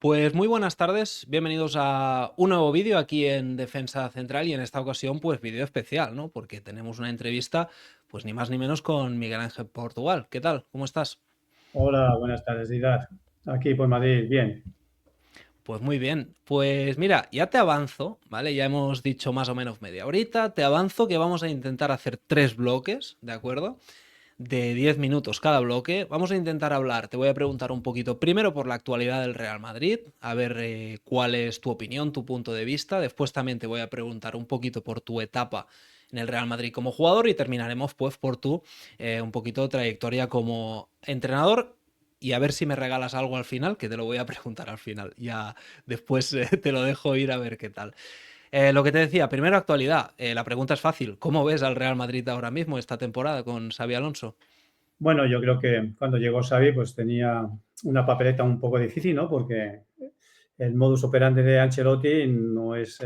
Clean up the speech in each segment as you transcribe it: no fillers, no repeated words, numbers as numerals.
Pues muy buenas tardes, bienvenidos a un nuevo vídeo aquí en Defensa Central y en esta ocasión pues vídeo especial, ¿no? Porque tenemos una entrevista pues ni más ni menos con Miguel Ángel Portugal. ¿Qué tal? ¿Cómo estás? Hola, buenas tardes, Didar. Aquí por Madrid, bien. Pues muy bien, pues mira, ya te avanzo, ¿vale? Ya hemos dicho más o menos media horita, te avanzo que vamos a intentar hacer 3 bloques, ¿de acuerdo? De 10 minutos cada bloque. Vamos a intentar hablar, te voy a preguntar un poquito primero por la actualidad del Real Madrid, a ver cuál es tu opinión, tu punto de vista. Después también te voy a preguntar un poquito por tu etapa en el Real Madrid como jugador y terminaremos pues por tu un poquito de trayectoria como entrenador y a ver si me regalas algo al final, que te lo voy a preguntar al final. Ya después te lo dejo ir a ver qué tal. Lo que te decía, primero actualidad. La pregunta es fácil. ¿Cómo ves al Real Madrid ahora mismo esta temporada con Xavi Alonso? Bueno, yo creo que cuando llegó Xavi, pues tenía una papeleta un poco difícil, ¿no? Porque el modus operandi de Ancelotti no es,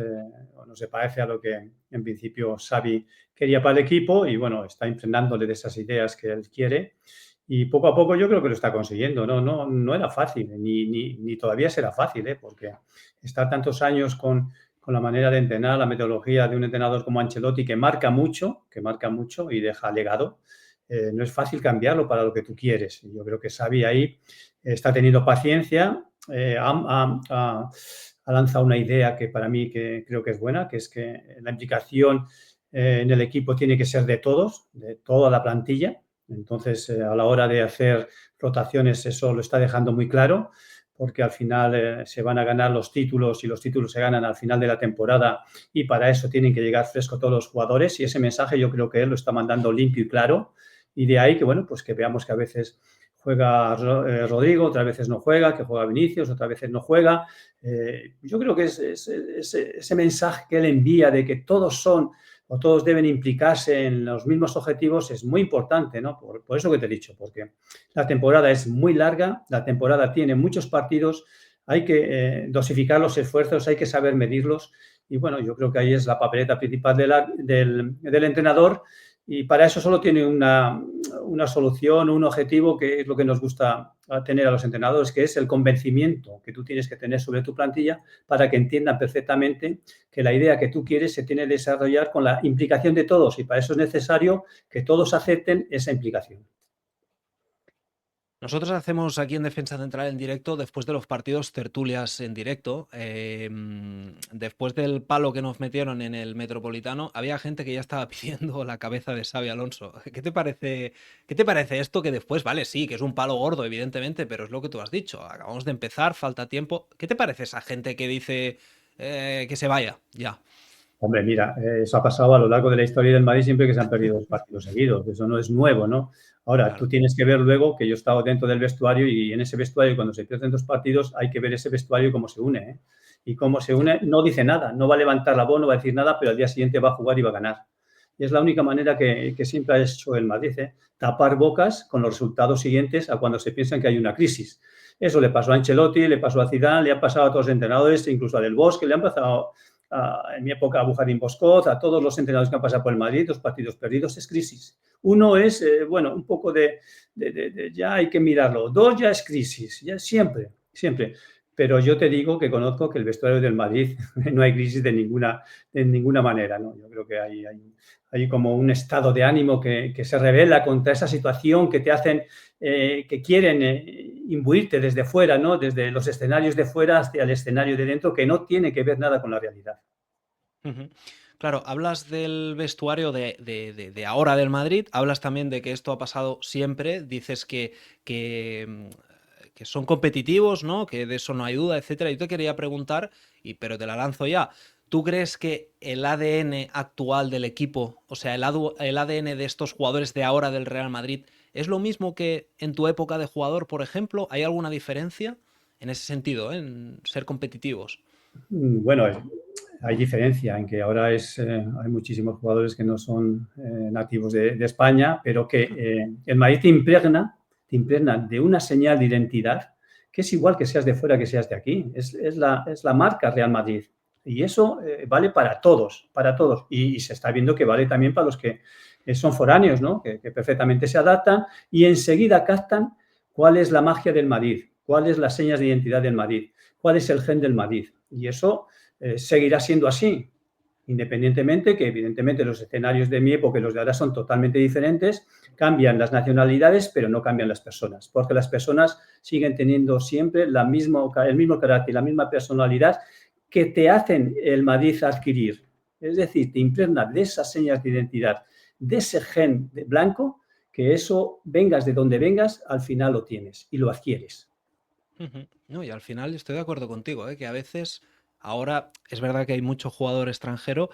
o no se parece a lo que en principio Xavi quería para el equipo y bueno, está impregnándole de esas ideas que él quiere y poco a poco yo creo que lo está consiguiendo. No era fácil, ni todavía será fácil, ¿eh? Porque estar tantos años con la manera de entrenar, la metodología de un entrenador como Ancelotti que marca mucho y deja legado, no es fácil cambiarlo para lo que tú quieres. Yo creo que Xavi ahí está teniendo paciencia, ha lanzado una idea que para mí que creo que es buena, que es que la implicación en el equipo tiene que ser de todos, de toda la plantilla. Entonces, a la hora de hacer rotaciones, eso lo está dejando muy claro, porque al final se van a ganar los títulos y los títulos se ganan al final de la temporada y para eso tienen que llegar fresco todos los jugadores y ese mensaje yo creo que él lo está mandando limpio y claro y de ahí que, bueno, pues que veamos que a veces juega Rodrigo, otras veces no juega, que juega Vinicius, otras veces no juega. Yo creo que ese mensaje que él envía de que todos son o todos deben implicarse en los mismos objetivos es muy importante, ¿no? Por eso que te he dicho, porque la temporada es muy larga, la temporada tiene muchos partidos, hay que dosificar los esfuerzos, hay que saber medirlos y bueno, yo creo que ahí es la papeleta principal del entrenador y para eso solo tiene una solución, un objetivo que es lo que nos gusta tener a los entrenadores, que es el convencimiento que tú tienes que tener sobre tu plantilla para que entiendan perfectamente que la idea que tú quieres se tiene que desarrollar con la implicación de todos y para eso es necesario que todos acepten esa implicación. Nosotros hacemos aquí en Defensa Central en directo, después de los partidos, tertulias en directo. Después del palo que nos metieron en el Metropolitano, había gente que ya estaba pidiendo la cabeza de Xabi Alonso. Qué te parece esto? Que después, vale, sí, que es un palo gordo, evidentemente, pero es lo que tú has dicho. Acabamos de empezar, falta tiempo. ¿Qué te parece esa gente que dice que se vaya? Ya. Hombre, mira, eso ha pasado a lo largo de la historia del Madrid siempre que se han perdido dos partidos seguidos. Eso no es nuevo, ¿no? Ahora, tú Claro. tienes que ver luego que yo he estado dentro del vestuario y en ese vestuario, cuando se pierden dos partidos, hay que ver ese vestuario cómo se une, ¿eh? Y cómo se Ya. une, no dice nada, no va a levantar la voz, no va a decir nada, pero al día siguiente va a jugar y va a ganar. Y es la única manera que siempre ha hecho el Madrid, ¿eh? Tapar bocas con los resultados siguientes a cuando se piensan que hay una crisis. Eso le pasó a Ancelotti, le pasó a Zidane, le ha pasado a todos los entrenadores, incluso a Del Bosque, le han pasado en mi época a Bujarin Boscoz, a todos los entrenadores que han pasado por el Madrid, dos partidos perdidos, es crisis. Uno es, bueno, un poco ya hay que mirarlo. Dos ya es crisis, ya siempre, siempre. Pero yo te digo que conozco que el vestuario del Madrid no hay crisis de ninguna manera, ¿no? Yo creo que hay como un estado de ánimo que se revela contra esa situación que te hacen, que quieren imbuirte desde fuera, ¿no? Desde los escenarios de fuera hasta el escenario de dentro, que no tiene que ver nada con la realidad. Ujú. Claro, hablas del vestuario de ahora del Madrid, hablas también de que esto ha pasado siempre, dices que son competitivos, ¿no? Que de eso no hay duda, etcétera. Yo te quería preguntar, pero te la lanzo ya. ¿Tú crees que el ADN actual del equipo, o sea, el ADN de estos jugadores de ahora del Real Madrid, es lo mismo que en tu época de jugador, por ejemplo? ¿Hay alguna diferencia en ese sentido, en ser competitivos? Bueno, hay diferencia en que ahora hay muchísimos jugadores que no son nativos de España, pero que el Madrid te impregna de una señal de identidad que es igual que seas de fuera que seas de aquí. Es la marca Real Madrid. Y eso vale para todos, para todos. Y se está viendo que vale también para los que son foráneos, ¿no? Que perfectamente se adaptan y enseguida captan cuál es la magia del Madrid. ¿Cuál es las señas de identidad del Madrid? ¿Cuál es el gen del Madrid? Y eso seguirá siendo así, independientemente que evidentemente los escenarios de mi época y los de ahora son totalmente diferentes, cambian las nacionalidades, pero no cambian las personas, porque las personas siguen teniendo siempre el mismo carácter, la misma personalidad que te hacen el Madrid adquirir. Es decir, te impregna de esas señas de identidad, de ese gen de blanco, que eso, vengas de donde vengas, al final lo tienes y lo adquieres. No, y al final estoy de acuerdo contigo, ¿eh? Que a veces, ahora es verdad que hay mucho jugador extranjero,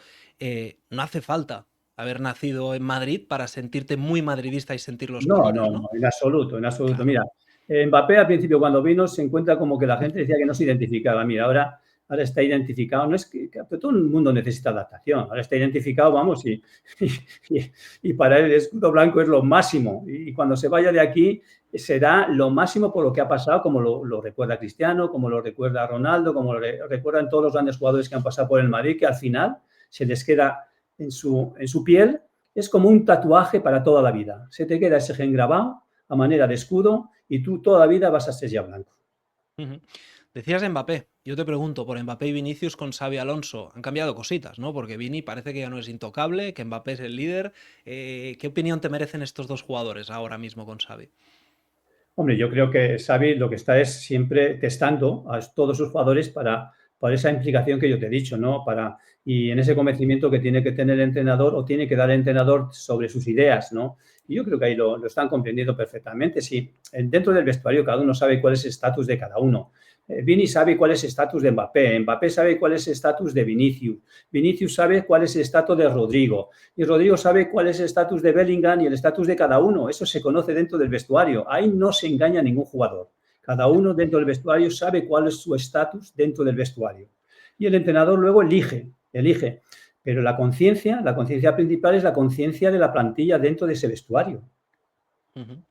no hace falta haber nacido en Madrid para sentirte muy madridista y sentir los No, colores, no, ¿no? no, en absoluto, en absoluto. Claro, Mira, Mbappé al principio cuando vino se encuentra como que la gente decía que no se identificaba. Mira, ahora está identificado, no es que todo el mundo necesita adaptación, ahora está identificado, vamos, y para él el escudo blanco es lo máximo. Y cuando se vaya de aquí será lo máximo por lo que ha pasado, como lo recuerda Cristiano, como lo recuerda Ronaldo, como lo recuerdan todos los grandes jugadores que han pasado por el Madrid, que al final se les queda en su piel. Es como un tatuaje para toda la vida. Se te queda ese gen grabado a manera de escudo y tú toda la vida vas a ser ya blanco. Ujú. Decías de Mbappé. Yo te pregunto, por Mbappé y Vinicius con Xavi Alonso, han cambiado cositas, ¿no? Porque Vini parece que ya no es intocable, que Mbappé es el líder. ¿Qué opinión te merecen estos dos jugadores ahora mismo con Xavi? Hombre, yo creo que Xavi lo que está es siempre testando a todos sus jugadores para esa implicación que yo te he dicho, ¿no? Y en ese convencimiento que tiene que tener el entrenador o tiene que dar el entrenador sobre sus ideas, ¿no? Y yo creo que ahí lo están comprendiendo perfectamente. Sí, dentro del vestuario cada uno sabe cuál es el estatus de cada uno. Vini sabe cuál es el estatus de Mbappé, Mbappé sabe cuál es el estatus de Vinicius, Vinicius sabe cuál es el estatus de Rodrigo, y Rodrigo sabe cuál es el estatus de Bellingham y el estatus de cada uno. Eso se conoce dentro del vestuario. Ahí no se engaña a ningún jugador. Cada uno dentro del vestuario sabe cuál es su estatus dentro del vestuario. Y el entrenador luego elige. Pero la conciencia principal es la conciencia de la plantilla dentro de ese vestuario. Ujú.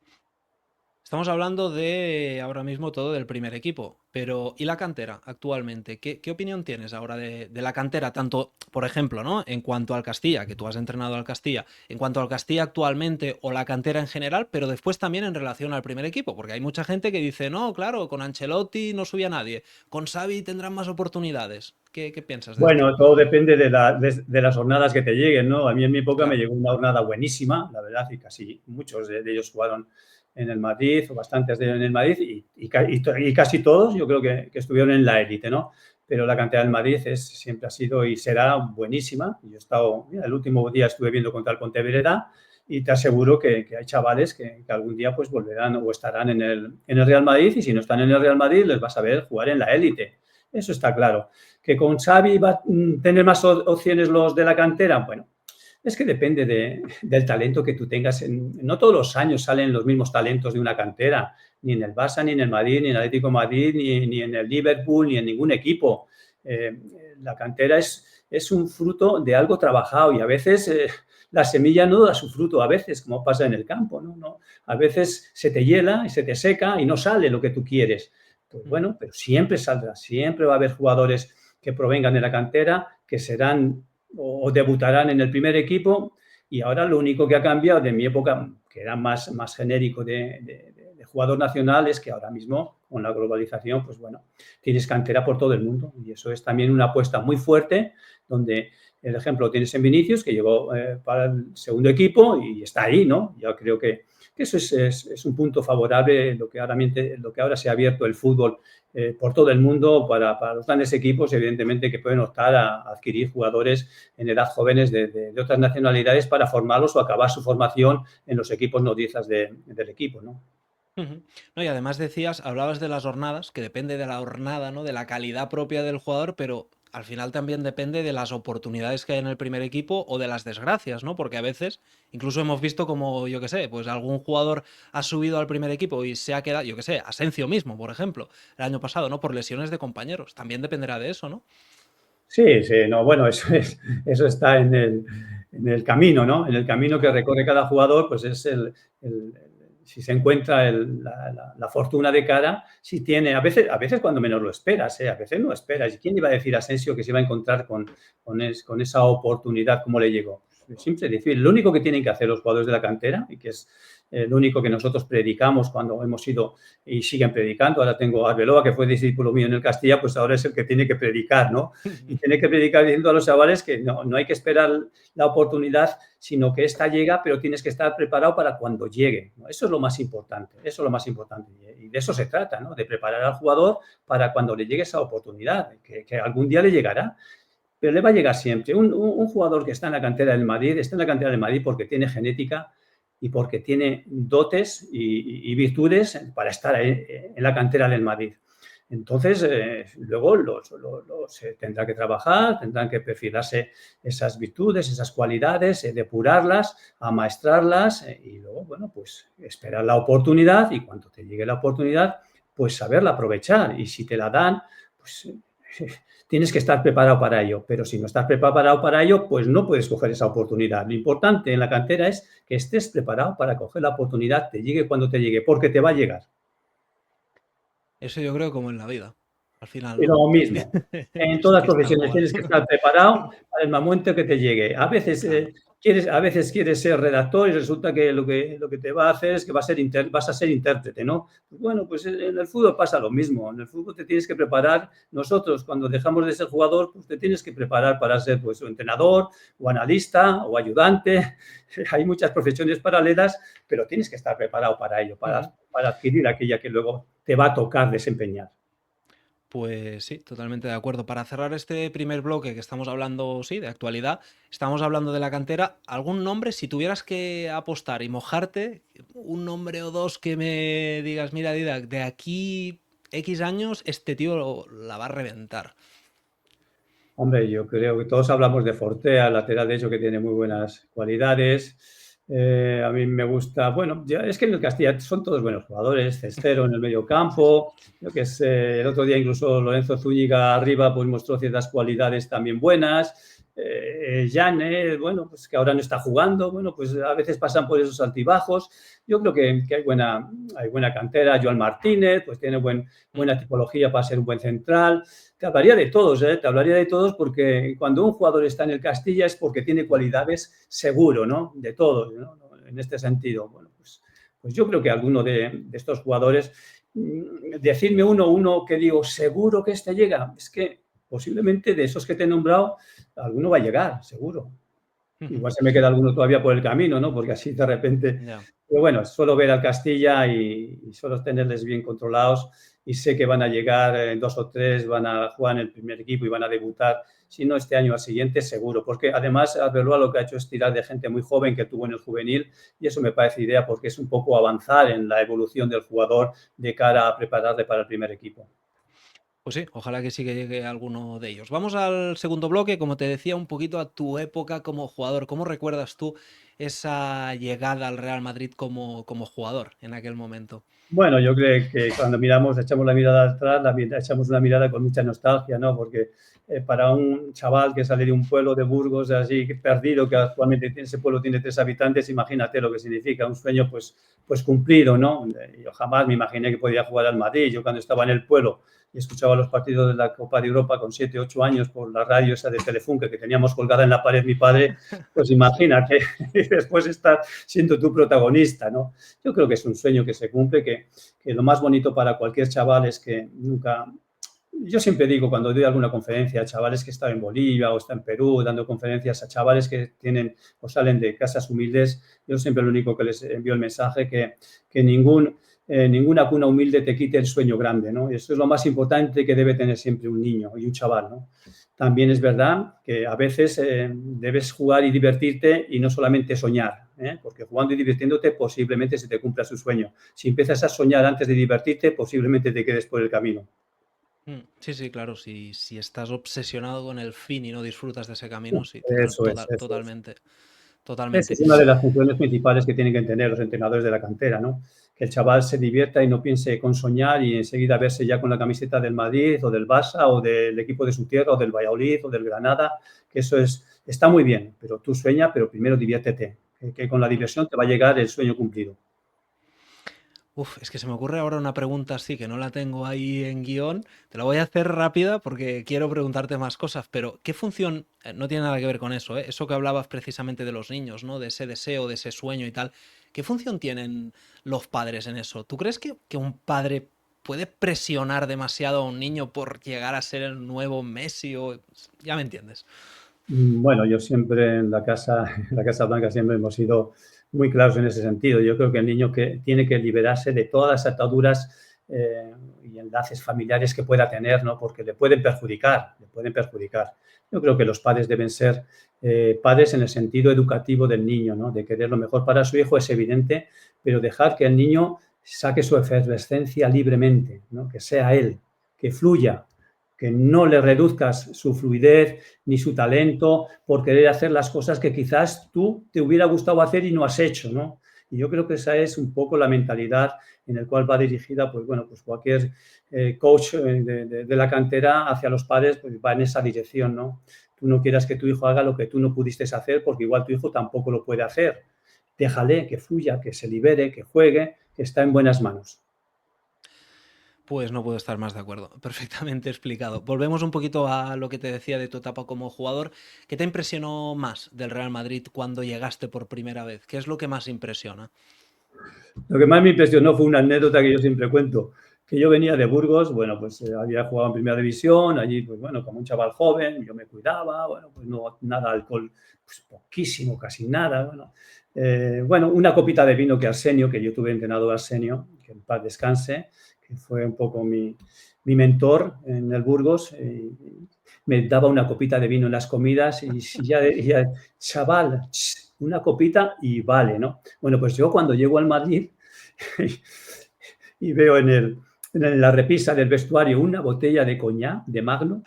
Estamos hablando de ahora mismo todo del primer equipo, pero ¿y la cantera actualmente? ¿Qué opinión tienes ahora de la cantera? Tanto, por ejemplo, ¿no? En cuanto al Castilla, que tú has entrenado al Castilla, en cuanto al Castilla actualmente o la cantera en general, pero después también en relación al primer equipo, porque hay mucha gente que dice, no, claro, con Ancelotti no subía nadie, con Xavi tendrán más oportunidades. ¿Qué piensas de esto? Bueno, todo depende de las jornadas que te lleguen, ¿no? A mí en mi época me Claro. llegó una jornada buenísima, la verdad, y casi muchos de ellos jugaron en el Madrid, o bastantes de ellos en el Madrid, y casi todos yo creo que estuvieron en la élite, ¿no? Pero la cantera del Madrid siempre ha sido y será buenísima. Yo he estado, mira, el último día estuve viendo contra el Pontevedra y te aseguro que hay chavales que algún día pues volverán o estarán en el Real Madrid, y si no están en el Real Madrid les vas a ver jugar en la élite. Eso está claro. ¿Que con Xavi va a tener más opciones los de la cantera? Bueno, es que depende del talento que tú tengas. No todos los años salen los mismos talentos de una cantera, ni en el Barça, ni en el Madrid, ni en el Atlético de Madrid, ni en el Liverpool, ni en ningún equipo. Eh, la cantera es un fruto de algo trabajado, y a veces la semilla no da su fruto, a veces, como pasa en el campo, ¿no? A veces se te hiela y se te seca y no sale lo que tú quieres. Pues bueno, pero siempre saldrá, siempre va a haber jugadores que provengan de la cantera, que serán o debutarán en el primer equipo. Y ahora lo único que ha cambiado de mi época, que era más genérico de jugador nacional, es que ahora mismo, con la globalización, pues bueno, tienes cantera por todo el mundo. Y eso es también una apuesta muy fuerte, donde el ejemplo lo tienes en Vinicius, que llegó para el segundo equipo y está ahí, ¿no? Yo creo que eso es un punto favorable, lo que ahora se ha abierto el fútbol por todo el mundo para los grandes equipos, evidentemente, que pueden optar a adquirir jugadores en edad jóvenes de otras nacionalidades para formarlos o acabar su formación en los equipos nodrizas del equipo, ¿no? Ujú. No, y además decías, hablabas de las jornadas, que depende de la jornada, ¿no? De la calidad propia del jugador, pero al final también depende de las oportunidades que hay en el primer equipo o de las desgracias, ¿no? Porque a veces incluso hemos visto como, yo qué sé, pues algún jugador ha subido al primer equipo y se ha quedado, yo qué sé, Asensio mismo, por ejemplo, el año pasado, ¿no? Por lesiones de compañeros. También dependerá de eso, ¿no? Sí, sí, no, bueno, eso está en el camino, ¿no? En el camino que recorre cada jugador, pues es el- si se encuentra la fortuna de cara, si tiene, a veces cuando menos lo esperas, ¿eh? A veces no esperas. ¿Y quién iba a decir a Asensio que se iba a encontrar con esa oportunidad, cómo le llegó? Pues siempre decir, lo único que tienen que hacer los jugadores de la cantera, y que es lo único que nosotros predicamos cuando hemos ido y siguen predicando. Ahora tengo a Arbeloa, que fue discípulo mío en el Castilla, pues ahora es el que tiene que predicar, ¿no? Y tiene que predicar diciendo a los chavales que no hay que esperar la oportunidad, sino que esta llega, pero tienes que estar preparado para cuando llegue, ¿no? Eso es lo más importante, eso es lo más importante. Y de eso se trata, ¿no? De preparar al jugador para cuando le llegue esa oportunidad, que algún día le llegará, pero le va a llegar siempre. Un jugador que está en la cantera del Madrid, está en la cantera del Madrid porque tiene genética y porque tiene dotes y virtudes para estar en la cantera del Madrid. Entonces, luego se tendrá que trabajar, tendrán que perfilarse esas virtudes, esas cualidades, depurarlas, amaestrarlas y luego, bueno, pues esperar la oportunidad y cuando te llegue la oportunidad, pues saberla aprovechar. Y si te la dan, pues tienes que estar preparado para ello. Pero si no estás preparado para ello, pues no puedes coger esa oportunidad. Lo importante en la cantera es que estés preparado para coger la oportunidad, te llegue cuando te llegue, porque te va a llegar. Eso yo creo como en la vida, al final, Y ¿no? lo mismo. En Es todas que las es tal profesiones cual. tienes que estar preparado para el momento que te llegue. A veces, Claro. quieres ser redactor y resulta que lo que te va a hacer es que vas a ser intérprete, ¿no? Pues bueno, pues en el fútbol pasa lo mismo. En el fútbol te tienes que preparar. Nosotros, cuando dejamos de ser jugador, pues te tienes que preparar para ser pues, o entrenador, o analista, o ayudante. Hay muchas profesiones paralelas, pero tienes que estar preparado para ello, para adquirir aquella que luego te va a tocar desempeñar. Pues sí, totalmente de acuerdo. Para cerrar este primer bloque que estamos hablando, sí, de actualidad, estamos hablando de la cantera. ¿Algún nombre, si tuvieras que apostar y mojarte, un nombre o dos que me digas, mira, Didac, de aquí X años, este tío la va a reventar? Hombre, yo creo que todos hablamos de Fortea, lateral derecho, que tiene muy buenas cualidades. A mí me gusta, bueno, ya es que en el Castilla son todos buenos jugadores, Cestero en el medio campo, lo que es, el otro día incluso Lorenzo Zúñiga arriba pues mostró ciertas cualidades también buenas. Jan, bueno, pues que ahora no está jugando, bueno, pues a veces pasan por esos altibajos. Yo creo que hay buena cantera. Joan Martínez, pues tiene buena tipología para ser un buen central. Te hablaría de todos, te hablaría de todos porque cuando un jugador está en el Castilla es porque tiene cualidades seguro, ¿no? De todos, ¿no? En este sentido. Bueno, pues yo creo que alguno de estos jugadores, decirme uno que digo, seguro que este llega, es que posiblemente de esos que te he nombrado, alguno va a llegar, seguro. Igual se me queda alguno todavía por el camino, ¿no? Porque así de repente... Ya. Pero bueno, suelo ver al Castilla y suelo tenerles bien controlados y sé que van a llegar en 2 o 3, van a jugar en el primer equipo y van a debutar, si no este año al siguiente, seguro. Porque además Arbeloa lo que ha hecho es tirar de gente muy joven que tuvo en el juvenil y eso me parece idea porque es un poco avanzar en la evolución del jugador de cara a prepararle para el primer equipo. Pues sí, ojalá que sí que llegue alguno de ellos. Vamos al segundo bloque, como te decía, un poquito a tu época como jugador. ¿Cómo recuerdas tú esa llegada al Real Madrid como jugador en aquel momento? Bueno, yo creo que cuando echamos la mirada atrás, echamos una mirada con mucha nostalgia, ¿no? Porque para un chaval que sale de un pueblo de Burgos así perdido, que actualmente ese pueblo tiene 3 habitantes, imagínate lo que significa, un sueño pues cumplido, ¿no? Yo jamás me imaginé que podía jugar al Madrid. Yo cuando estaba en el pueblo y escuchaba los partidos de la Copa de Europa con 7, 8 años por la radio esa de Telefunke que teníamos colgada en la pared mi padre, pues imagínate, y después estar siendo tú protagonista, ¿no? Yo creo que es un sueño que se cumple, que lo más bonito para cualquier chaval es que nunca... Yo siempre digo cuando doy alguna conferencia a chavales que están en Bolivia o están en Perú, dando conferencias a chavales que tienen o salen de casas humildes, yo siempre lo único que les envío el mensaje que ninguna cuna humilde te quite el sueño grande, ¿no? Y eso es lo más importante que debe tener siempre un niño y un chaval, ¿no? También es verdad que a veces debes jugar y divertirte y no solamente soñar, porque jugando y divirtiéndote posiblemente se te cumpla su sueño. Si empiezas a soñar antes de divertirte, posiblemente te quedes por el camino. Sí, sí, claro, si estás obsesionado con el fin y no disfrutas de ese camino, sí, Eso es. totalmente, Esa totalmente. es una de las funciones principales que tienen que tener los entrenadores de la cantera, ¿no? Que el chaval se divierta y no piense con soñar y enseguida verse ya con la camiseta del Madrid o del Barça o del equipo de su tierra o del Valladolid o del Granada, que eso está muy bien, pero tú sueña, pero primero diviértete, que con la diversión te va a llegar el sueño cumplido. Uf, es que se me ocurre ahora una pregunta así que no la tengo ahí en guión. Te la voy a hacer rápida porque quiero preguntarte más cosas, pero ¿qué función? No tiene nada que ver con eso, ¿eh? Eso que hablabas precisamente de los niños, ¿no? De ese deseo, de ese sueño y tal. ¿Qué función tienen los padres en eso? ¿Tú crees que un padre puede presionar demasiado a un niño por llegar a ser el nuevo Messi o... Ya me entiendes. Bueno, yo siempre en la casa, en la Casa Blanca siempre hemos sido muy claros en ese sentido. Yo creo que el niño que tiene que liberarse de todas las ataduras y enlaces familiares que pueda tener, ¿no? Porque le pueden perjudicar, le pueden perjudicar. Yo creo que los padres deben ser padres en el sentido educativo del niño, ¿no? De querer lo mejor para su hijo es evidente, pero dejar que el niño saque su efervescencia libremente, ¿no? Que sea él, que fluya, que no le reduzcas su fluidez ni su talento por querer hacer las cosas que quizás tú te hubiera gustado hacer y no has hecho, ¿no? Y yo creo que esa es un poco la mentalidad en la cual va dirigida, pues bueno, pues cualquier coach de la cantera hacia los padres, pues va en esa dirección, ¿no? Tú no quieras que tu hijo haga lo que tú no pudiste hacer porque igual tu hijo tampoco lo puede hacer. Déjale que fluya, que se libere, que juegue, que está en buenas manos. Pues no puedo estar más de acuerdo. Perfectamente explicado. Volvemos un poquito a lo que te decía de tu etapa como jugador. ¿Qué te impresionó más del Real Madrid cuando llegaste por primera vez? ¿Qué es lo que más impresiona? Lo que más me impresionó fue una anécdota que yo siempre cuento, que yo venía de Burgos, bueno, pues había jugado en primera división, allí, pues bueno, como un chaval joven, yo me cuidaba, bueno, pues no, nada alcohol, pues poquísimo, casi nada, bueno, una copita de vino que Arsenio, que yo tuve entrenado a Arsenio, que en paz descanse, que fue un poco mi mentor en el Burgos, me daba una copita de vino en las comidas y ya chaval, una copita y vale, ¿no? Bueno, pues yo cuando llego al Madrid y veo en la repisa del vestuario una botella de coñac, de Magno,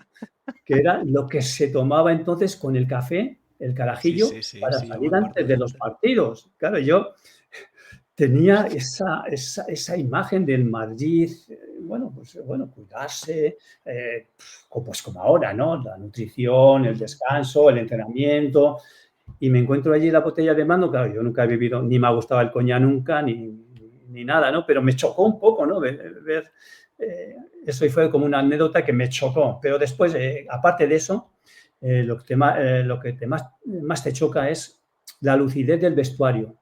que era lo que se tomaba entonces con el café, el Sí, carajillo, sí, sí, para sí, yo me salir acuerdo antes de los delante. partidos. Claro, yo tenía esa imagen del Madrid, bueno, pues bueno, cuidarse, pues como ahora, ¿no? La nutrición, el descanso, el entrenamiento, y me encuentro allí la botella de mano, claro, yo nunca he vivido, ni me ha gustado el coñac nunca, ni nada, ¿no? Pero me chocó un poco, ¿no? Ver, eso fue como una anécdota que me chocó, pero después, aparte de eso, lo que más te choca es la lucidez del vestuario,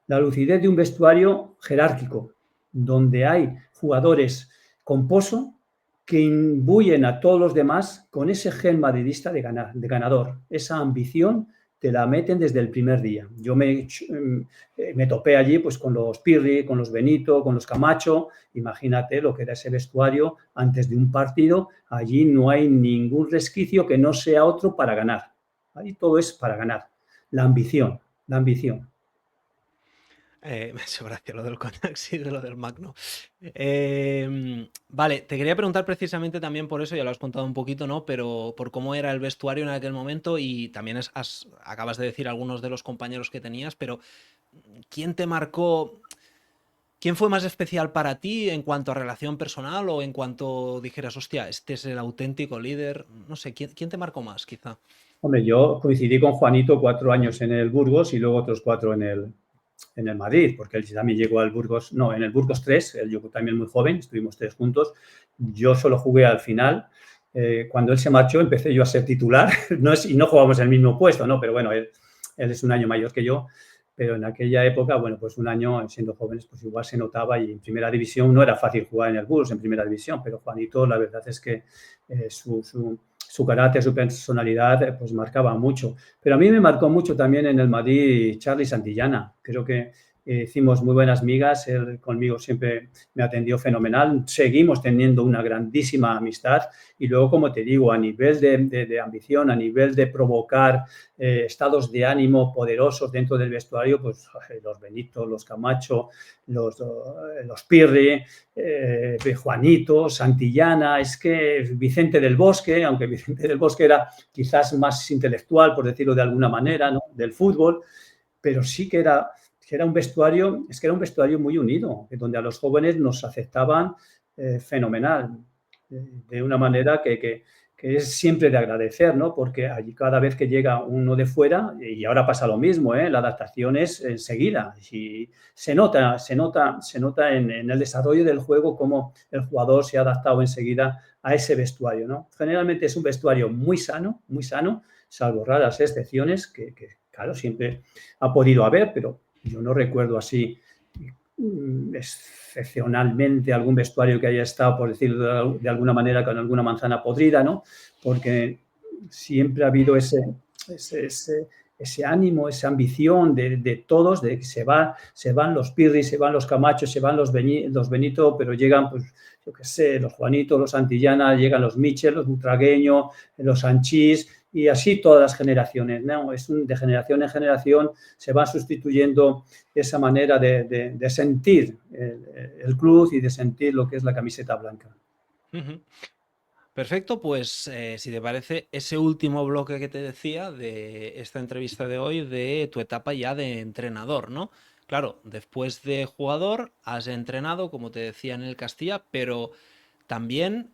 la lucidez de un vestuario jerárquico, donde hay jugadores con pozo que imbuyen a todos los demás con ese gen madridista de ganador, esa ambición te la meten desde el primer día. Yo me topé allí pues con los Pirri, con los Benito, con los Camacho. Imagínate lo que era ese vestuario antes de un partido. Allí no hay ningún resquicio que no sea otro para ganar. Ahí todo es para ganar. La ambición, la ambición. Me ha hecho gracia lo del coñac, sí, de lo del Magno. Vale, te quería preguntar precisamente también por eso, ya lo has contado un poquito, ¿no? Pero por cómo era el vestuario en aquel momento y también acabas de decir algunos de los compañeros que tenías, pero ¿quién te marcó? ¿Quién fue más especial para ti en cuanto a relación personal o en cuanto dijeras, hostia, este es el auténtico líder? No sé, ¿quién te marcó más, quizá? Hombre, yo coincidí con Juanito 4 años en el Burgos y luego otros 4 en el Madrid, porque él también llegó al Burgos, no, en el Burgos 3, él llegó también muy joven, estuvimos 3 juntos. Yo solo jugué al final. Cuando él se marchó, empecé yo a ser titular, y no jugábamos en el mismo puesto, ¿no? Pero bueno, él es un año mayor que yo, pero en aquella época, bueno, pues un año siendo jóvenes, pues igual se notaba y en primera división no era fácil jugar en el Burgos en primera división, pero Juanito, la verdad es que su carácter, su personalidad, pues marcaba mucho. Pero a mí me marcó mucho también en el Madrid Charly Santillana. Creo que hicimos muy buenas migas, él conmigo siempre me atendió fenomenal, seguimos teniendo una grandísima amistad y luego, como te digo, a nivel de ambición, a nivel de provocar estados de ánimo poderosos dentro del vestuario, pues los Benito, los Camacho, los Pirri, Juanito, Santillana, es que Vicente del Bosque, aunque Vicente del Bosque era quizás más intelectual, por decirlo de alguna manera, ¿no? Del fútbol, pero sí que era un vestuario, es que era un vestuario muy unido, donde a los jóvenes nos aceptaban fenomenal, de una manera que es siempre de agradecer, ¿no? Porque allí cada vez que llega uno de fuera, y ahora pasa lo mismo, la adaptación es enseguida. Y se nota en el desarrollo del juego cómo el jugador se ha adaptado enseguida a ese vestuario, ¿no? Generalmente es un vestuario muy sano, salvo raras excepciones que claro, siempre ha podido haber, pero yo no recuerdo así excepcionalmente algún vestuario que haya estado, por decirlo de alguna manera, con alguna manzana podrida, ¿no? Porque siempre ha habido ese ánimo, esa ambición de todos, de que se van los Pirri, se van los Camacho, se van los Benito, pero llegan, pues, yo qué sé, los Juanito, los Santillana, llegan los Michel, los Butragueño, los Sanchís, y así todas las generaciones, ¿no? De generación en generación se va sustituyendo esa manera de sentir el club y de sentir lo que es la camiseta blanca. Perfecto, pues si te parece, ese último bloque que te decía de esta entrevista de hoy, de tu etapa ya de entrenador, ¿no? Claro, después de jugador has entrenado, como te decía, en el Castilla, pero también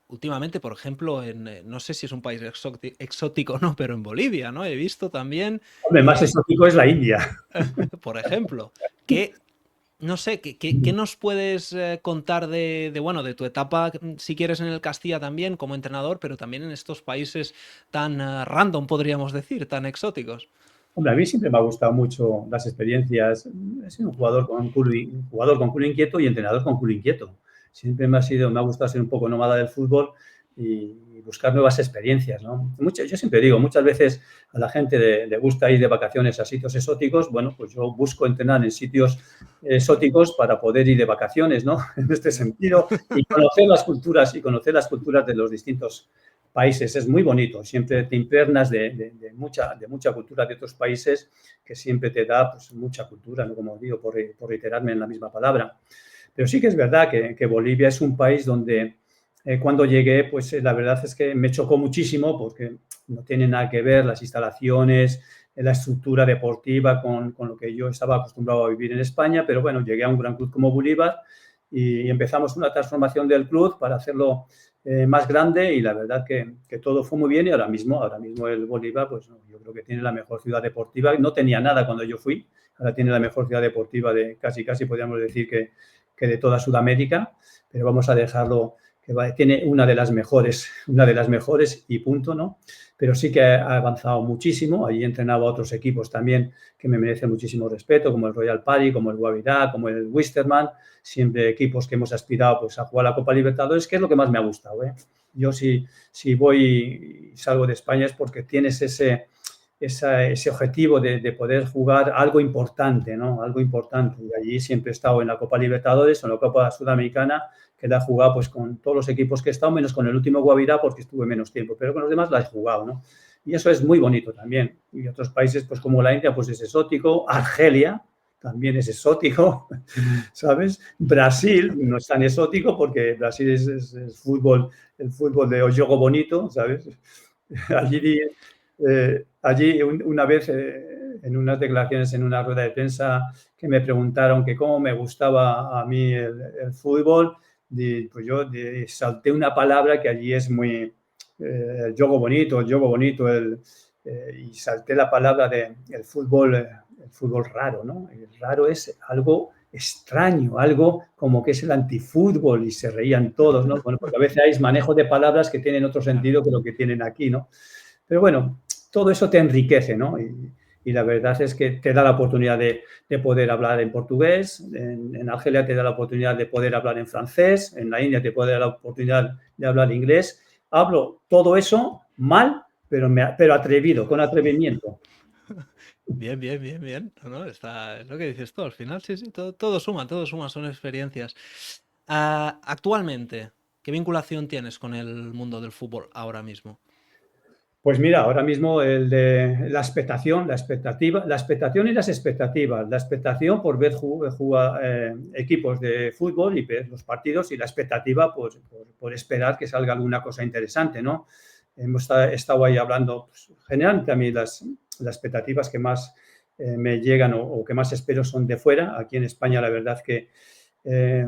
últimamente, por ejemplo, no sé si es un país exótico o no, pero en Bolivia, ¿no? He visto también, Hombre, más exótico es la India. por ejemplo, que no sé, ¿qué nos puedes contar bueno, de tu etapa, si quieres, en el Castilla también como entrenador, pero también en estos países tan random, podríamos decir, tan exóticos? Hombre, a mí siempre me ha gustado mucho las experiencias. He sido un jugador con culo inquieto y entrenador con culo inquieto. Siempre me ha gustado ser un poco nómada del fútbol y buscar nuevas experiencias, ¿no? Yo siempre digo, muchas veces a la gente le gusta ir de vacaciones a sitios exóticos. Bueno, pues yo busco entrenar en sitios exóticos para poder ir de vacaciones, ¿no? En este sentido, y conocer las culturas de los distintos países. Es muy bonito, siempre te impregnas de mucha cultura de otros países, que siempre te da, pues, mucha cultura, ¿no? Como digo, por reiterarme en la misma palabra. Pero sí que es verdad que Bolivia es un país donde cuando llegué, pues la verdad es que me chocó muchísimo, porque no tiene nada que ver las instalaciones, la estructura deportiva con lo que yo estaba acostumbrado a vivir en España. Pero bueno, llegué a un gran club como Bolívar y empezamos una transformación del club para hacerlo más grande, y la verdad que todo fue muy bien. Y ahora mismo el Bolívar, pues yo creo que tiene la mejor ciudad deportiva. No tenía nada cuando yo fui, ahora tiene la mejor ciudad deportiva de casi podríamos decir que de toda Sudamérica, pero vamos a dejarlo que tiene una de las mejores y punto, ¿no? Pero sí que ha avanzado muchísimo. Allí entrenaba a otros equipos también que me merecen muchísimo respeto, como el Royal Pari, como el Guavirá, como el Wisterman, siempre equipos que hemos aspirado, pues, a jugar la Copa Libertadores, que es lo que más me ha gustado, ¿eh? Yo si voy y salgo de España es porque tienes ese objetivo de poder jugar algo importante, ¿no? Algo importante. Y allí siempre he estado en la Copa Libertadores o en la Copa Sudamericana, que la he jugado, pues, con todos los equipos que he estado, menos con el último Guavirá, porque estuve menos tiempo, pero con los demás la he jugado, ¿no? Y eso es muy bonito también. Y otros países, pues como la India, pues es exótico. Argelia también es exótico, ¿sabes? Brasil no es tan exótico, porque Brasil es fútbol, el fútbol de juego bonito, ¿sabes? Allí una vez, en unas declaraciones, en una rueda de prensa, que me preguntaron que cómo me gustaba a mí el fútbol, pues yo salté una palabra que allí es muy el juego bonito, y salté la palabra el fútbol raro, ¿no? El raro es algo extraño, algo como que es el antifútbol, y se reían todos, ¿no? Bueno, porque a veces hay manejo de palabras que tienen otro sentido que lo que tienen aquí, ¿no? Pero bueno, todo eso te enriquece, ¿no? Y la verdad es que te da la oportunidad de poder hablar en portugués. En Argelia te da la oportunidad de poder hablar en francés. En la India te puede dar la oportunidad de hablar inglés. Hablo todo eso mal, pero atrevido, con atrevimiento. Bien, bien, bien, bien. No, es lo que dices tú. Al final, sí, sí, todo suma, son experiencias. Actualmente, ¿qué vinculación tienes con el mundo del fútbol ahora mismo? Pues mira, ahora mismo el de la expectación, la expectación y las expectativas. La expectación por ver jugar equipos de fútbol y ver los partidos, y la expectativa, pues, por esperar que salga alguna cosa interesante, ¿no? Hemos estado ahí hablando, pues, generalmente a mí las expectativas que más me llegan o que más espero son de fuera. Aquí en España, la verdad que eh,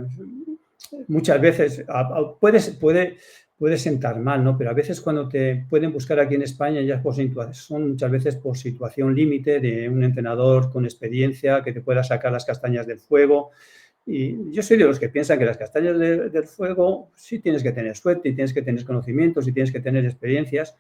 muchas veces puede sentar mal, ¿no? Pero a veces cuando te pueden buscar aquí en España, ya son muchas veces por situación límite de un entrenador con experiencia que te pueda sacar las castañas del fuego. Y yo soy de los que piensan que las castañas del fuego sí tienes que tener suerte, y tienes que tener conocimientos, y tienes que tener experiencias,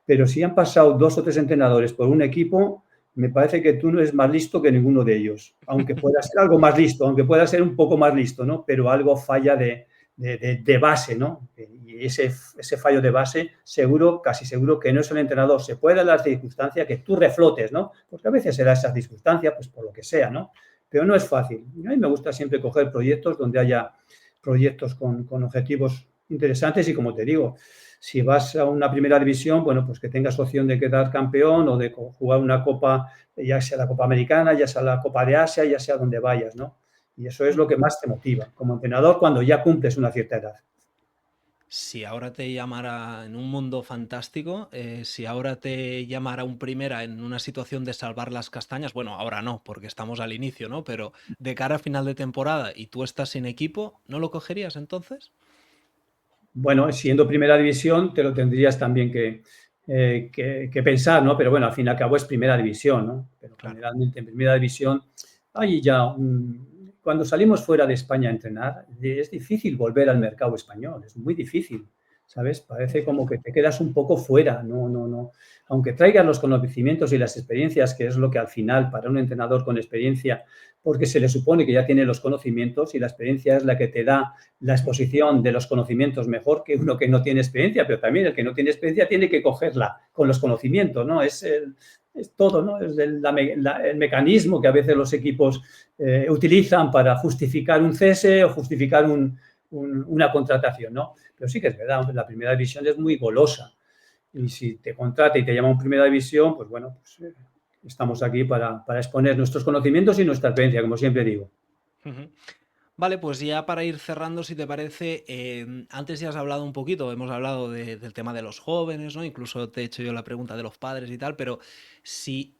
pero si han pasado 2 o 3 entrenadores por un equipo, me parece que tú no eres más listo que ninguno de ellos, aunque pueda ser algo más listo, aunque pueda ser un poco más listo, ¿no? Pero algo falla de base, ¿no? Y ese fallo de base, seguro, casi seguro que no es el entrenador. Se puede dar la circunstancia que tú reflotes, ¿no? Porque a veces se da esa circunstancia, pues por lo que sea, ¿no? Pero no es fácil. A mí me gusta siempre coger proyectos donde haya proyectos con objetivos interesantes y, como te digo, si vas a una primera división, bueno, pues que tengas opción de quedar campeón o de jugar una copa, ya sea la Copa Americana, ya sea la Copa de Asia, ya sea donde vayas, ¿no? Y eso es lo que más te motiva como entrenador cuando ya cumples una cierta edad. Si ahora te llamara en un mundo fantástico, si ahora te llamara un primera en una situación de salvar las castañas, bueno, ahora no, porque estamos al inicio, ¿no? Pero de cara a final de temporada y tú estás sin equipo, ¿no lo cogerías entonces? Bueno, siendo primera división, te lo tendrías también que pensar, ¿no? Pero bueno, al fin y al cabo es primera división, ¿no? Pero Claro. generalmente en primera división hay ya cuando salimos fuera de España a entrenar, es difícil volver al mercado español, es muy difícil, ¿sabes? Es Parece como cierto. que te quedas un poco fuera, no, no, no. Aunque traigas los conocimientos y las experiencias, que es lo que al final para un entrenador con experiencia, porque se le supone que ya tiene los conocimientos y la experiencia es la que te da la exposición de los conocimientos mejor que uno que no tiene experiencia, pero también el que no tiene experiencia tiene que cogerla con los conocimientos, ¿no? Es todo, ¿no? Es el mecanismo que a veces los equipos utilizan para justificar un cese o justificar una contratación, ¿no? Pero sí que es verdad, la primera división es muy golosa y si te contrata y te llama a primera división, pues bueno, pues, estamos aquí para exponer nuestros conocimientos y nuestra experiencia, como siempre digo. Ujú. Vale, pues ya para ir cerrando, si te parece, antes ya has hablado un poquito, hemos hablado del tema de los jóvenes, ¿no? Incluso te he hecho yo la pregunta de los padres y tal, pero si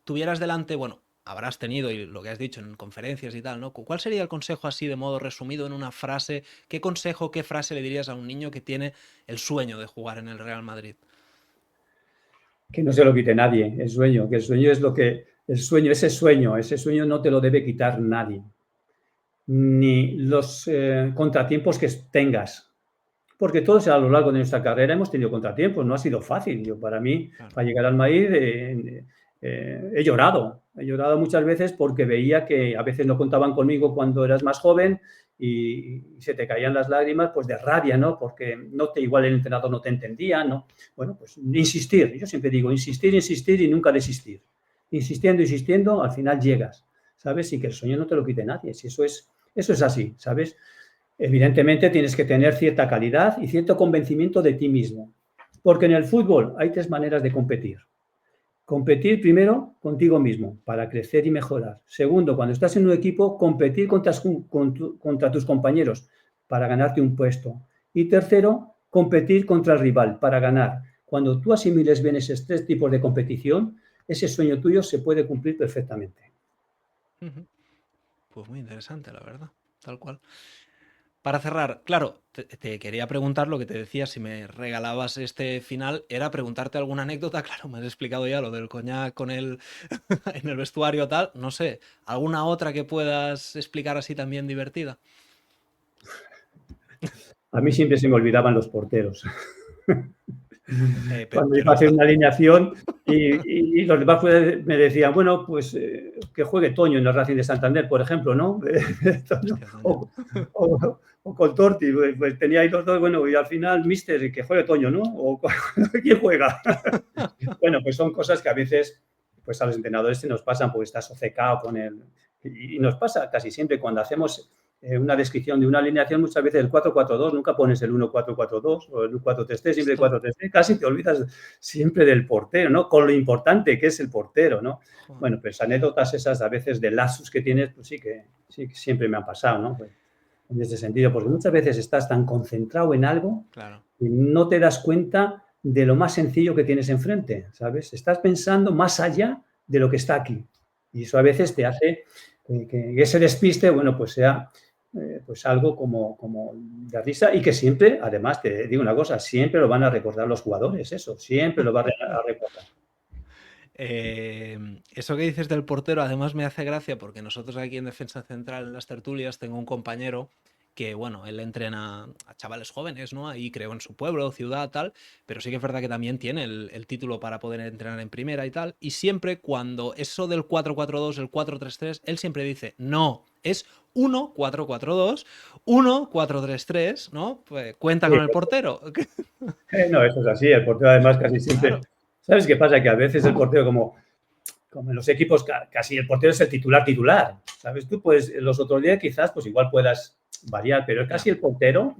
tuvieras delante, bueno, habrás tenido y lo que has dicho en conferencias y tal, ¿no? ¿Cuál sería el consejo así de modo resumido en una frase? ¿Qué consejo, qué frase le dirías a un niño que tiene el sueño de jugar en el Real Madrid? Que no se lo quite nadie, el sueño, que el sueño es lo que, ese sueño no te lo debe quitar nadie, ni los contratiempos que tengas, porque todos a lo largo de nuestra carrera hemos tenido contratiempos, no ha sido fácil. Yo, para mí, Claro. para llegar al Madrid, he llorado muchas veces porque veía que a veces no contaban conmigo cuando eras más joven y se te caían las lágrimas, pues de rabia, ¿no? Porque igual el entrenador no te entendía, ¿no? Bueno, pues insistir, yo siempre digo, insistir, insistir y nunca desistir. Insistiendo, insistiendo, al final llegas, ¿sabes? Y que el sueño no te lo quite nadie, si eso es así, ¿sabes? Evidentemente tienes que tener cierta calidad y cierto convencimiento de ti mismo, porque en el fútbol hay tres maneras de competir. Competir primero contigo mismo para crecer y mejorar. Segundo, cuando estás en un equipo, competir contra tus compañeros para ganarte un puesto. Y tercero, competir contra el rival para ganar. Cuando tú asimiles bien esos tres tipos de competición, ese sueño tuyo se puede cumplir perfectamente. Ujú. Pues muy interesante, la verdad, tal cual. Para cerrar, claro, te quería preguntar lo que te decía, si me regalabas este final, era preguntarte alguna anécdota, claro, me has explicado ya lo del coñac con el en el vestuario tal, no sé, alguna otra que puedas explicar así también divertida. A mí siempre se me olvidaban los porteros. Cuando iba a Pero hacer una alineación y los demás me decían, bueno, pues que juegue Toño en el Racing de Santander, por ejemplo, ¿no? hostia, Toño. O con Torti, pues tenía ahí los dos, bueno, y al final, mister, que juegue Toño, ¿no? O ¿quién juega? Bueno, pues son cosas que a veces pues a los entrenadores se nos pasan porque estás obcecado con él. Y nos pasa casi siempre cuando hacemos una descripción de una alineación, muchas veces el 4-4-2, nunca pones el 1-4-4-2 o el 4-3-3, siempre el Esto, 4-3-3, casi te olvidas siempre del portero, ¿no? Con lo importante que es el portero, ¿no? joder, Bueno, pues anécdotas esas a veces de lapsus que tienes, pues sí que siempre me han pasado, ¿no? Pues, en ese sentido, porque muchas veces estás tan concentrado en algo claro. y no te das cuenta de lo más sencillo que tienes enfrente, ¿sabes? Estás pensando más allá de lo que está aquí. Y eso a veces te hace que ese despiste, bueno, pues sea pues algo como de risa y que siempre, además, te digo una cosa, siempre lo van a recordar los jugadores, eso, siempre lo van a recordar. Eso que dices del portero además me hace gracia porque nosotros aquí en Defensa Central, en las tertulias, tengo un compañero que, bueno, él entrena a chavales jóvenes, ¿no? Ahí creo en su pueblo, ciudad, tal, pero sí que es verdad que también tiene el título para poder entrenar en primera y tal. Y siempre cuando eso del 4-4-2, el 4-3-3, él siempre dice, no, es 1-4-4-2, 1-4-3-3, ¿no? Pues cuenta Sí, con el portero. no, eso es así. El portero además casi siempre... Claro. ¿Sabes qué pasa? Que a veces el portero como en los equipos, casi el portero es el titular, ¿sabes? Tú, pues, los otros días quizás, pues igual puedas variar, pero Ya. casi el portero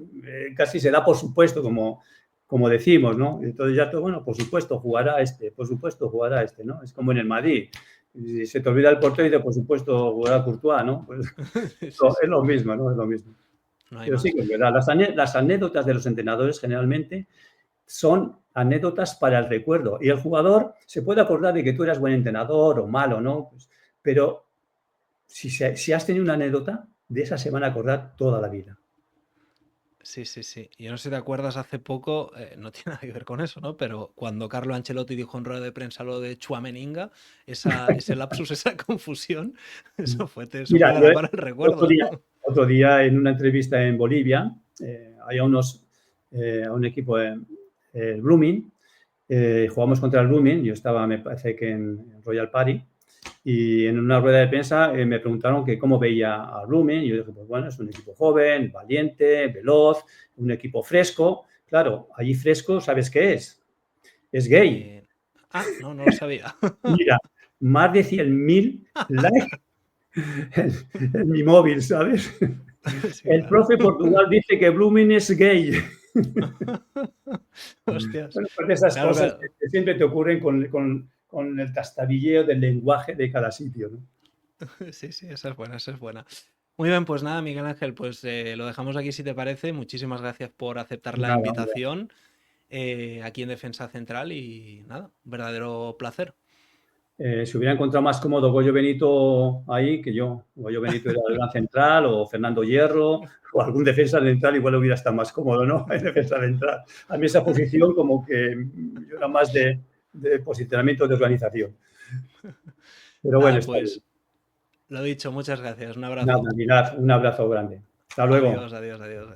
casi se da por supuesto, como decimos, ¿no? Entonces ya todo, bueno, por supuesto jugará este, por supuesto jugará este, ¿no? Es como en el Madrid. Si se te olvida el portero y dice, por supuesto jugará Courtois, ¿no? Pues Sí, sí, es lo mismo, ¿no? Es lo mismo. no hay Pero sí más. que es verdad, las anécdotas de los entrenadores generalmente son anécdotas para el recuerdo. Y el jugador se puede acordar de que tú eras buen entrenador o malo, ¿no? Pues, pero si has tenido una anécdota, de esa se van a acordar toda la vida. Sí, sí, sí. Yo no sé si te acuerdas hace poco, no tiene nada que ver con eso, ¿no? Pero cuando Carlo Ancelotti dijo en rueda de prensa lo de Tchouaméninga, ese lapsus, esa confusión, eso Mira, fue yo para el otro recuerdo. día, otro día en una entrevista en Bolivia, había un equipo, el Blooming, jugamos contra el Blooming, yo estaba, me parece que en Royal Party, y en una rueda de prensa me preguntaron que cómo veía a Blooming, y yo dije, pues bueno, es un equipo joven, valiente, veloz, un equipo fresco. Claro, allí fresco, ¿sabes qué es? Es gay. Eh, no lo sabía. Mira, más de 100.000 likes en mi móvil, ¿sabes? Sí, El claro. profe Portugal dice que Blooming es gay. Hostias. Bueno, pues esas Claro, cosas claro. que siempre te ocurren con el tastabilleo del lenguaje de cada sitio, ¿no? Sí, sí, esa es buena, esa es buena. Muy bien, pues nada, Miguel Ángel, pues lo dejamos aquí si te parece. Muchísimas gracias por aceptar la Nada, hombre. invitación aquí en Defensa Central y nada, un verdadero placer. Se hubiera encontrado más cómodo Goyo Benito ahí que yo. Goyo Benito era el gran central o Fernando Hierro o algún defensa central, igual hubiera estado más cómodo, ¿no? En defensa central. A mí esa posición como que yo era más de posicionamiento de organización. Pero bueno, Nada, está bien. pues lo dicho, muchas gracias. Un Nada, abrazo. Milad, un abrazo grande. Hasta luego. Adiós, adiós, adiós.